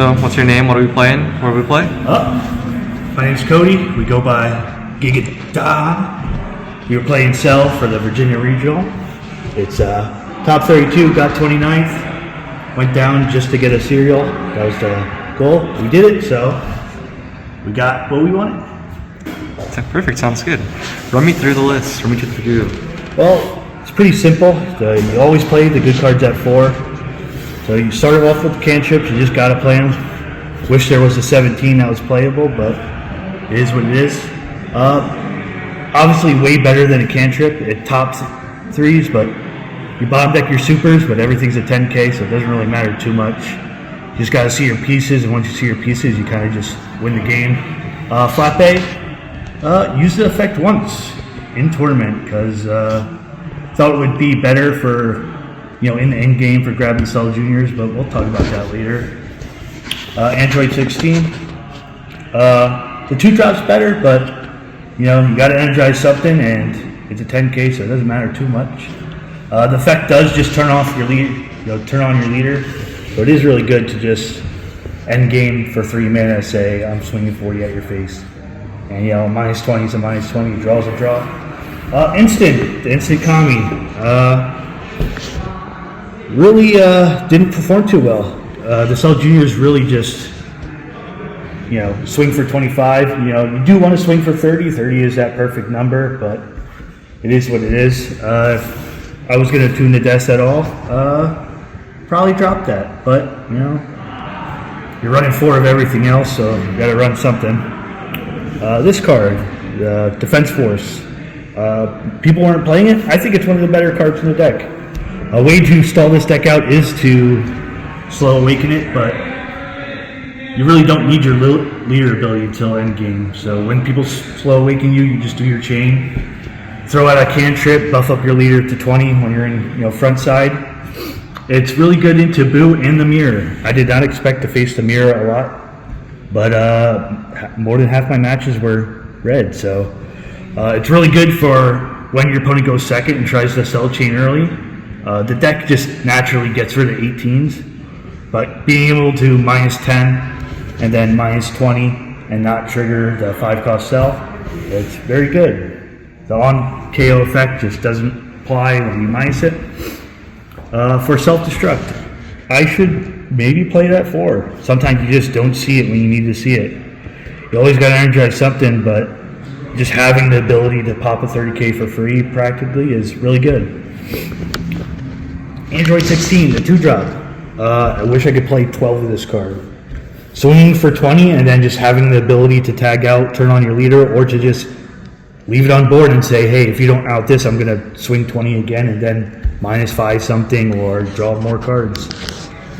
So, what's your name? What are we playing? Where do we play? My name's Cody. We go by Giga. We were playing Cell for the Virginia Regional. It's top 32, got 29th. Went down just to get a serial. That was the goal. We did it, so we got what we wanted. Perfect, sounds good. Run me through the list. Run me through the group. Well, it's pretty simple. You always play the good cards at 4. So you started off with the cantrips, you just got to play them. Wish there was a 17 that was playable, but it is what it is. Obviously way better than a cantrip. It tops 3s, but you bottom deck your supers, but everything's a 10K, so it doesn't really matter too much. You just got to see your pieces, and once you see your pieces, you kind of just win the game. Flat pay, use the effect once in tournament, because thought it would be better for, in the end game for grabbing Cell Juniors, but we'll talk about that later. Android 16. The 2-drop's better, but you got to energize something, and it's a 10K, so it doesn't matter too much. The effect does just turn off your lead, turn on your leader, so it is really good to just end game for 3 mana. Say I'm swinging 40 at your face, and minus 20 is a minus 20, draw's a draw. The instant Kami. Really didn't perform too well. The Cell Juniors really just, swing for 25. You do want to swing for 30. 30 is that perfect number, but it is what it is. If I was going to tune the desk at all, probably drop that. But, you're running 4 of everything else, so you got to run something. This card, Defense Force. People weren't playing it. I think it's one of the better cards in the deck. A way to stall this deck out is to slow awaken it, but you really don't need your leader ability until end game. So when people slow awaken you, you just do your chain, throw out a cantrip, buff up your leader to 20 when you're in front side. It's really good into Boo and the mirror. I did not expect to face the mirror a lot, but more than half my matches were red. So it's really good for when your opponent goes second and tries to cell chain early. The deck just naturally gets rid of 18s, but being able to minus 10 and then minus 20 and not trigger the 5-cost cell, it's very good. The on KO effect just doesn't apply when you minus it. For self-destruct, I should maybe play that 4. Sometimes you just don't see it when you need to see it. You always got to energize something, but just having the ability to pop a 30K for free practically is really good. Android 16, the 2-drop. I wish I could play 12 of this card. Swinging for 20 and then just having the ability to tag out, turn on your leader, or to just leave it on board and say, hey, if you don't out this, I'm going to swing 20 again and then minus 5 something or draw more cards.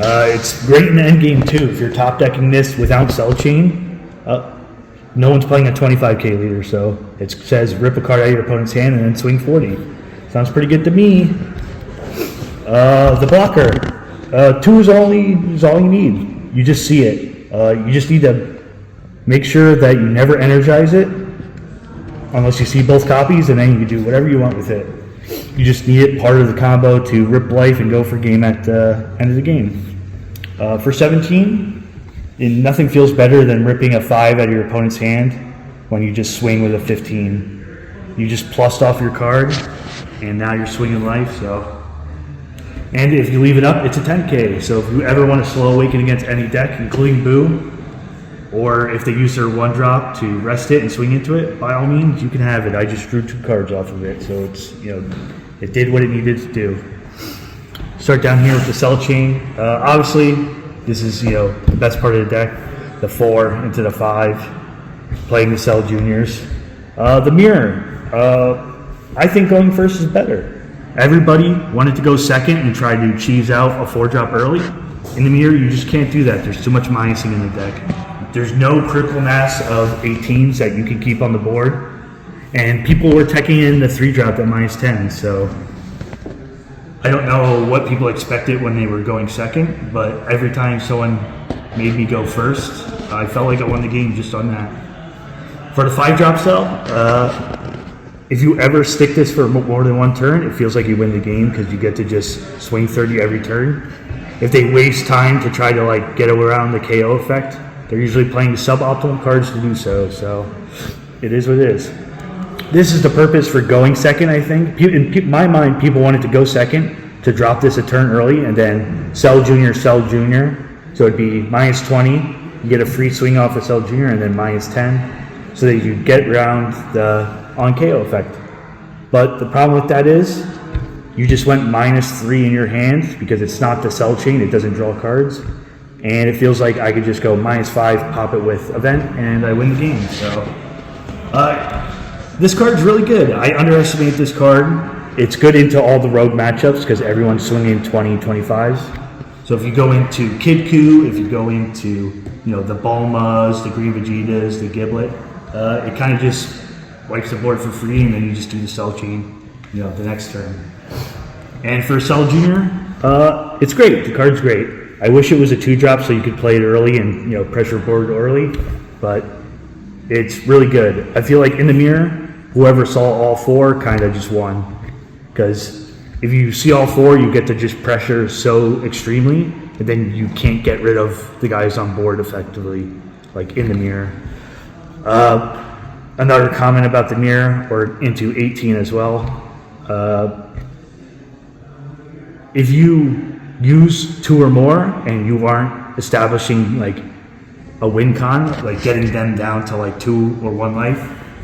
It's great in the end game too. If you're top decking this without cell chain, no one's playing a 25K leader, so it says rip a card out of your opponent's hand and then swing 40. Sounds pretty good to me. The blocker, 2 is all you need. You just see it. You just need to make sure that you never energize it unless you see both copies, and then you can do whatever you want with it. You just need it part of the combo to rip life and go for game at the end of the game. For 17, nothing feels better than ripping a 5 out of your opponent's hand when you just swing with a 15. You just plussed off your card, and now you're swinging life. And if you leave it up, it's a 10K. So if you ever want to slow awaken against any deck, including Boo, or if they use their 1-drop to rest it and swing into it, by all means, you can have it. I just drew 2 cards off of it, so it's it did what it needed to do. Start down here with the cell chain. Obviously, this is the best part of the deck. The 4 into the 5, playing the Cell Juniors. The mirror. I think going first is better. Everybody wanted to go second and try to cheese out a 4-drop early. In the mirror, you just can't do that. There's too much minusing in the deck. There's no critical mass of 18s that you can keep on the board. And people were teching in the 3-drop at minus 10, so I don't know what people expected when they were going second, but every time someone made me go first, I felt like I won the game just on that. For the 5-drop cell, if you ever stick this for more than one turn, it feels like you win the game because you get to just swing 30 every turn. if they waste time to try to like get around the KO effect, they're usually playing suboptimal cards to do so. So it is what it is. This is the purpose for going second, I think. In my mind, people wanted to go second to drop this a turn early and then sell junior. So it'd be -20. You get a free swing off of sell junior and then -10 so that you get around the on KO effect. But the problem with that is you just went -3 in your hand because it's not the sell chain, it doesn't draw cards. And it feels like I could just go -5, pop it with event, and I win the game. So this card's really good. I underestimate this card. It's good into all the rogue matchups because everyone's swinging 20, 25s. So if you go into Kid Coup, if you go into the Bulmas, the Green Vegetas, the Giblet, it kind of just wipes the board for free, and then you just do the cell chain, the next turn. And for Cell Junior, it's great. The card's great. I wish it was a 2-drop so you could play it early and pressure board early, but it's really good. I feel like in the mirror, whoever saw all 4 kind of just won, because if you see all 4, you get to just pressure so extremely, and then you can't get rid of the guys on board effectively, like in the mirror. Another comment about the mirror, or into 18 as well. If you use 2 or more and you aren't establishing like a win con, like getting them down to like 2 or 1 life,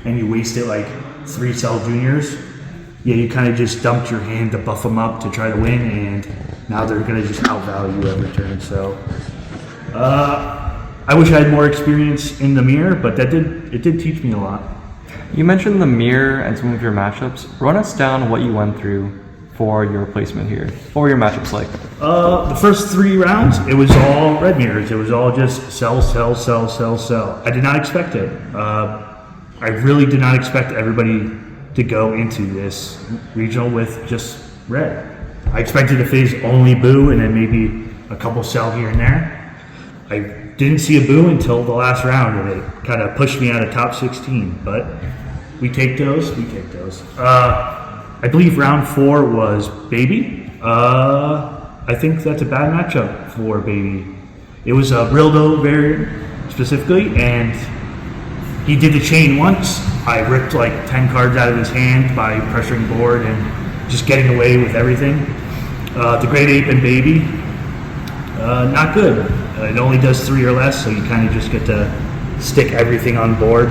and you wasted like 3 Cell Juniors, you kind of just dumped your hand to buff them up to try to win, and now they're going to just outvalue you every turn. So I wish I had more experience in the mirror, but it did teach me a lot. You mentioned the mirror and some of your matchups. Run us down what you went through for your replacement here. What were your matchups like? The first 3 rounds, it was all red mirrors. It was all just sell, sell, sell, sell, sell. I did not expect it. I really did not expect everybody to go into this regional with just red. I expected to phase only boo and then maybe a couple sell here and there. I didn't see a boo until the last round, and it kind of pushed me out of top 16, but we take those. I believe round 4 was Baby. I think that's a bad matchup for Baby. It was a Brildo variant specifically, and he did the chain once. I ripped like 10 cards out of his hand by pressuring board and just getting away with everything. The Great Ape and Baby, not good. It only does 3 or less, so you kind of just get to stick everything on board.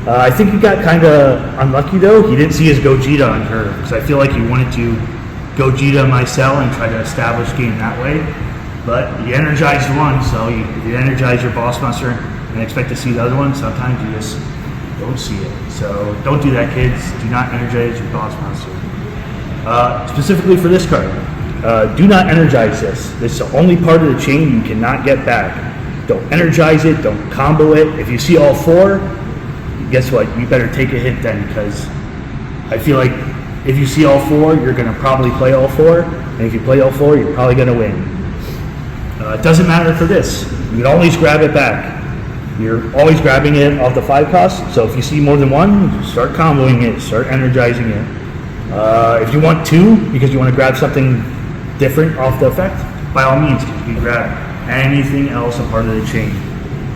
I think he got kind of unlucky though. He didn't see his Gogeta on her, because I feel like he wanted to Gogeta my cell and try to establish game that way. But you energized one, so if you energize your boss monster and expect to see the other one, sometimes you just don't see it. So don't do that, kids. Do not energize your boss monster. Specifically for this card, do not energize this. This is the only part of the chain you cannot get back. Don't energize it, don't combo it. If you see all 4, guess what? You better take a hit then, because I feel like if you see all 4, you're going to probably play all 4. And if you play all 4, you're probably going to win. It doesn't matter for this. You can always grab it back. You're always grabbing it off the 5 cost. So if you see more than 1, start comboing it, start energizing it. If you want 2, because you want to grab something different off the effect, by all means, you can grab anything else a part of the chain.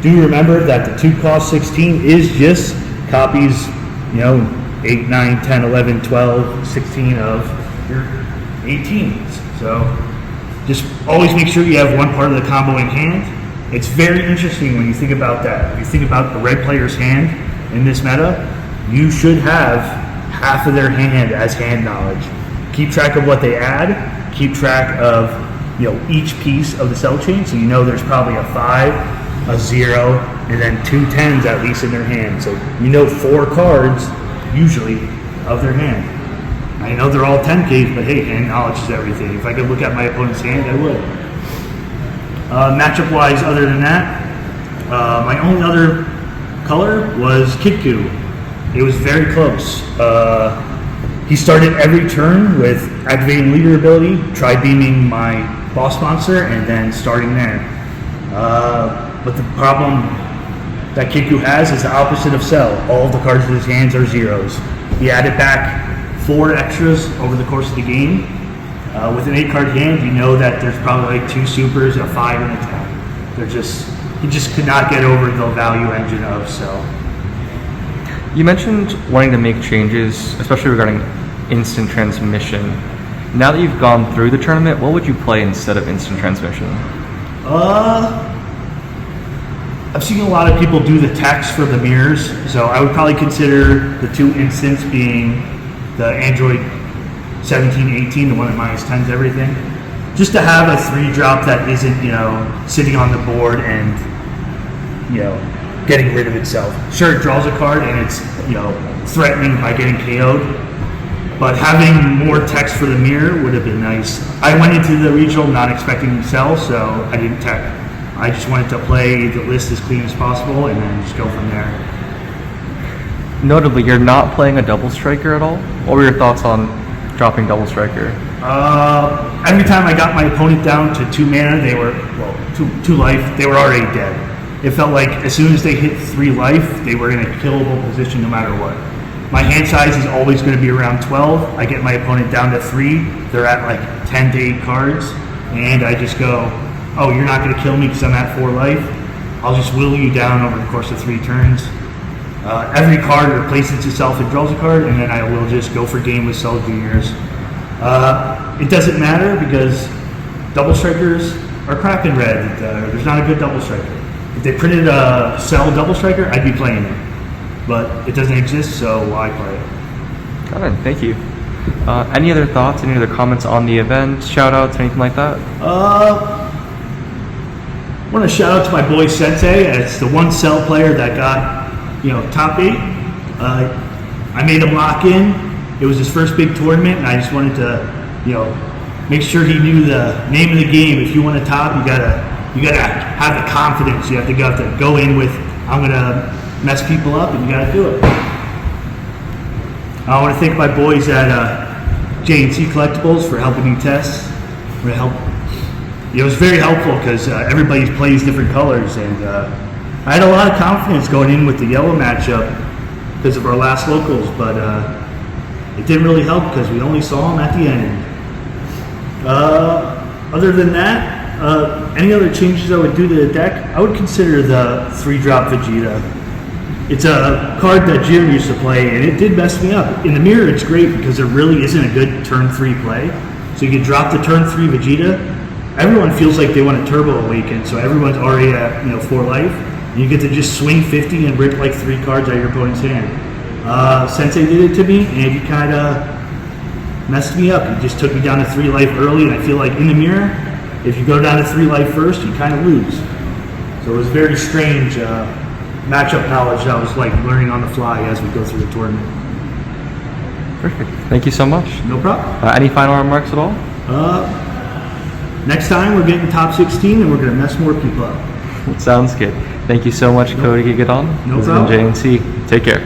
Do remember that the 2 cost 16 is just copies, 8, 9, 10, 11, 12, 16 of your 18s. So just always make sure you have one part of the combo in hand. It's very interesting when you think about that. If you think about a red player's hand in this meta, you should have half of their hand as hand knowledge. Keep track of what they add, keep track of each piece of the cell chain, so there's probably a 5, a 0, and then 2 10s at least in their hand. So 4 cards usually of their hand. I know they're all 10Ks, but hey, hand knowledge is everything. If I could look at my opponent's hand, I would. Matchup wise, other than that, my only other color was Kid Coup. It was very close. He started every turn with activating leader ability, tri-beaming my boss monster, and then starting there. But the problem that Kid Coup has is the opposite of Cell. All of the cards in his hands are 0s. He added back 4 extras over the course of the game. With an 8-card hand, you know that there's probably like 2 supers, a 5, and a 10. He just could not get over the value engine of Cell. You mentioned wanting to make changes, especially regarding instant transmission. Now that you've gone through the tournament, what would you play instead of instant transmission? I've seen a lot of people do the text for the mirrors, so I would probably consider the 2 instants being the Android 17, 18, the one that minus 10s everything. Just to have a 3-drop that isn't, sitting on the board and, getting rid of itself. Sure, it draws a card and it's, threatening by getting KO'd, but having more text for the mirror would have been nice. I went into the regional not expecting to sell, so I didn't tech. I just wanted to play the list as clean as possible and then just go from there. Notably, you're not playing a double striker at all. What were your thoughts on dropping double striker? Every time I got my opponent down to 2 mana, they were, 2 life, they were already dead. It felt like as soon as they hit 3 life, they were in a killable position no matter what. My hand size is always going to be around 12. I get my opponent down to 3. They're at like 10 to 8 cards. And I just go, oh, you're not going to kill me because I'm at 4 life. I'll just will you down over the course of 3 turns. Every card replaces itself and draws a card, and then I will just go for game with Cell Juniors. It doesn't matter because double strikers are crap in red. There's not a good double striker. If they printed a Cell double striker, I'd be playing it. But it doesn't exist, so why play it? Got it, thank you. Any other thoughts, any other comments on the event, shout outs, anything like that? I want to shout out to my boy Sensei. It's the one Cell player that got, top 8. I made him lock in. It was his first big tournament, and I just wanted to, make sure he knew the name of the game. If you want to top, you gotta have the confidence. You have to go in with, I'm gonna mess people up, and you gotta do it. I want to thank my boys at J&C Collectibles for helping me test. It was very helpful because everybody plays different colors, and I had a lot of confidence going in with the yellow matchup because of our last locals, but it didn't really help because we only saw them at the end. Other than that, any other changes I would do to the deck, I would consider the 3-drop Vegeta. It's a card that Jim used to play, and it did mess me up. In the mirror, it's great because there really isn't a good turn 3 play. So you can drop the turn 3 Vegeta. Everyone feels like they want a Turbo Awaken, so everyone's already at 4 life. And you get to just swing 50 and rip like 3 cards out of your opponent's hand. Sensei did it to me, and he kind of messed me up. He just took me down to 3 life early, and I feel like in the mirror, if you go down to 3 life first, you kind of lose. So it was very strange matchup knowledge that I was like learning on the fly as we go through the tournament. Perfect. Thank you so much. No problem. Any final remarks at all? Next time we're getting top 16 and we're going to mess more people up. Sounds good. Thank you so much, Cody. Get on. No This problem. has been J&C. Take care.